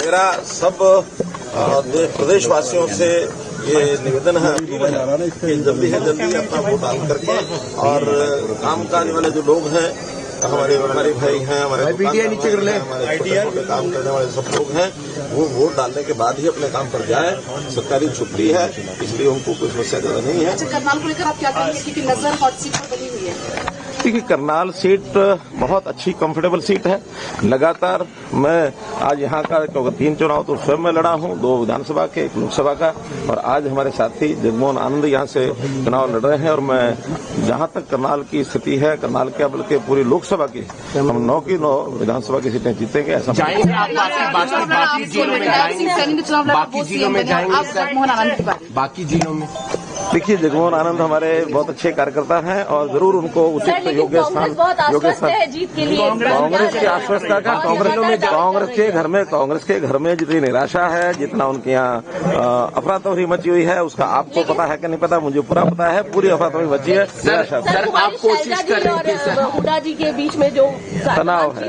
मेरा सब प्रदेशवासियों से ये निवेदन है कि जल्दी से जल्दी अपना वोट डाल करके और काम करने वाले जो लोग हैं, हमारे व्यापारी भाई हैं, हमारे काम करने वाले सब लोग हैं, वो वोट डालने के बाद ही अपने काम पर जाए। सरकारी छुट्टी है, इसलिए उनको कोई समस्या ज्यादा नहीं है। करनाल को लेकर आप क्या कहेंगे, क्योंकि नजर हॉट सीट पर बनी हुई है? देखिए, करनाल सीट बहुत अच्छी कंफर्टेबल सीट है। लगातार मैं आज यहाँ का 3 चुनाव तो स्वयं में लड़ा हूँ, 2 विधानसभा के, 1 लोकसभा का, और आज हमारे साथी जगमोहन आनंद यहाँ से चुनाव लड़ रहे हैं। और मैं जहाँ तक करनाल की स्थिति है, करनाल क्या बल्कि पूरी लोकसभा की, हम 9 की 9 विधानसभा की सीटें जीतेंगे ऐसा। बाकी जिलों में देखिए, जगमोहन आनंद हमारे बहुत अच्छे कार्यकर्ता हैं और जरूर उनको उचित योग्य स्थान जीत के लिए। कांग्रेस की आश्वस्ता का कांग्रेस के घर में जितनी निराशा है, जितना उनके यहाँ अफरा तफरी मची हुई है, उसका आपको पता है कि नहीं पता, मुझे पूरा पता है। पूरी अफरा तफरी मची है, निराशा। सर, आप कोशिश कर रहे थे हुड्डा जी के बीच में जो तनाव है,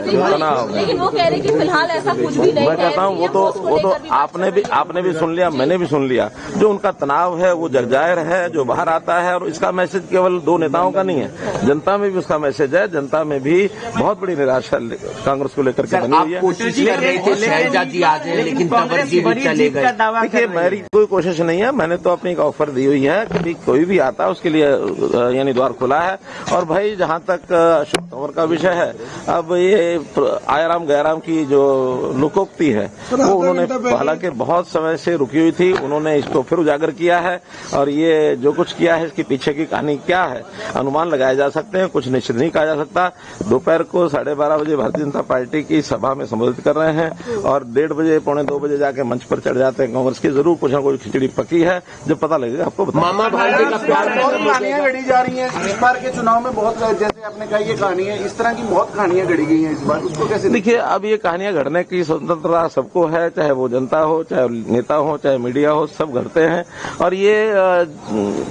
लेकिन वो कह रहे कि फिलहाल ऐसा कुछ भी नहीं। मैं कहता हूँ वो तो आपने भी सुन लिया, मैंने भी सुन लिया। जो उनका तनाव है वो जगजाहिर है, जो बाहर आता है, और इसका मैसेज केवल 2 नेताओं का नहीं है, जनता में भी उसका मैसेज है। जनता में भी बहुत बड़ी निराशा कांग्रेस को लेकर के बनी हुई है। कोशिश कर रहे थे शहजाद जी आ जाए, लेकिन तवज्जो भी चले गए। देखिए, मेरी कोई कोशिश नहीं है, मैंने तो अपनी एक ऑफर दी हुई है कि कोई भी आता है उसके लिए यानी द्वार खुला है। और भाई, जहां तक अशोक तंवर का विषय है, अब ये आयाराम गयाराम की जो लोकोक्ति है, वो उन्होंने हालांकि बहुत समय से रुकी हुई थी, उन्होंने इसको फिर उजागर किया है। और ये जो कुछ किया है, इसके पीछे की कहानी क्या है, अनुमान लगाए जा सकते हैं, कुछ निश्चित नहीं कहा जा सकता। दोपहर को 12:30 बजे भारतीय जनता पार्टी की सभा में संबोधित कर रहे हैं और 1:30 बजे 1:45 बजे जाके मंच पर चढ़ जाते हैं कांग्रेस की। जरूर कुछ न कुछ खिचड़ी पकी है, जब पता लगेगा आपको मामा भाई का प्यार। बहुत कहानियां गढ़ी जा रही हैं इस बार के चुनाव में, बहुत जैसे आपने कहा ये कहानी है, इस तरह की बहुत कहानियां गढ़ी गई हैं इस बार, उसको कैसे देखिए? अब ये कहानियां गढ़ने की स्वतंत्रता सबको है, चाहे वो जनता हो, चाहे नेता हो, चाहे मीडिया हो, सब गढ़ते हैं। और ये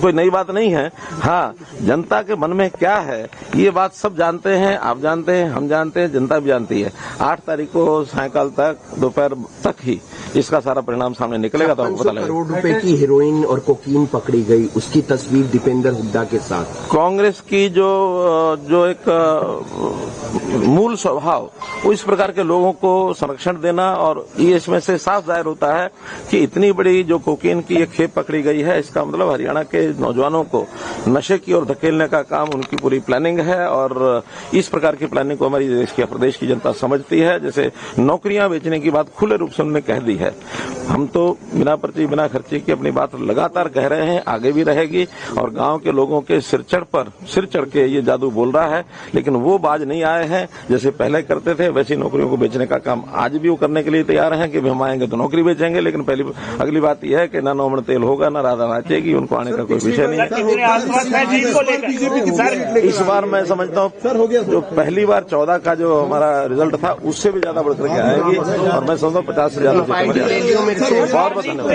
कोई नई बात नहीं है। हाँ, जनता के मन में क्या है ये बात सब जानते हैं, आप जानते हैं, हम जानते हैं, जनता भी जानती है। 8 तारीख को सायंकाल तक, दोपहर तक ही इसका सारा परिणाम सामने निकलेगा, तो आपको पता लगेगा। करोड़ रुपए की हेरोइन और कोकीन पकड़ी गई, उसकी तस्वीर दीपेंद्र हुड्डा के साथ। कांग्रेस की जो एक मूल स्वभाव, वो इस प्रकार के लोगों को संरक्षण देना, और ये इसमें से साफ जाहिर होता है कि इतनी बड़ी जो कोकीन की एक खेप पकड़ी गई है, इसका मतलब हरियाणा के नौजवानों को नशे की ओर धकेलने का काम उनकी पूरी प्लानिंग है। और इस प्रकार की प्लानिंग को हमारी प्रदेश की जनता समझती है। जैसे नौकरियां बेचने की बात खुले रूप से उन्होंने कह दी है। हम तो बिना पर्ची बिना खर्चे की अपनी बात लगातार कह रहे हैं, आगे भी रहेगी। और गांव के लोगों के सिर चढ़ के ये जादू बोल रहा है, लेकिन वो बाज नहीं आए हैं। जैसे पहले करते थे, वैसी नौकरियों को बेचने का काम आज भी वो करने के लिए तैयार हैं कि हम आएंगे तो नौकरी बेचेंगे। लेकिन अगली बात यह है कि ना 9 मण तेल होगा, ना राधा नाचेगी, उनको आने का कोई विषय नहीं है। इस बार मैं समझता हूँ जो पहली बार 14 का जो हमारा रिजल्ट था, उससे भी ज्यादा बढ़कर के आएगी। और मैं समझता हूँ 50 से ज्यादा बहुत बहुत धन्यवाद।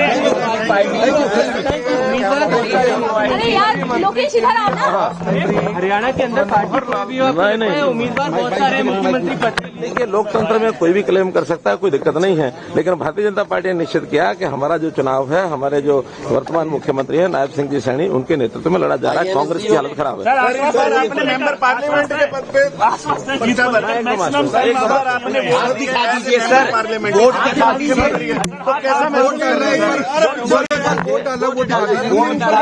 हरियाणा के अंदर पार्टी नहीं, उम्मीदवार बहुत सारे मुख्यमंत्री पद। देखिए, लोकतंत्र में कोई भी क्लेम कर सकता है, कोई दिक्कत नहीं है। लेकिन भारतीय जनता पार्टी ने निश्चित किया कि हमारा जो चुनाव है, हमारे जो वर्तमान मुख्यमंत्री है नायब सिंह जी सैनी, उनके नेतृत्व में लड़ा जा रहा है। कांग्रेस की हालत खराब है। आपने मेंबर पार्लियामेंट के पद पे वोट दिखा दीजिए सर, वोट दिखा दीजिए। तो कैसा महसूस कर रहे हैं? वोट डाला, वोट डाला।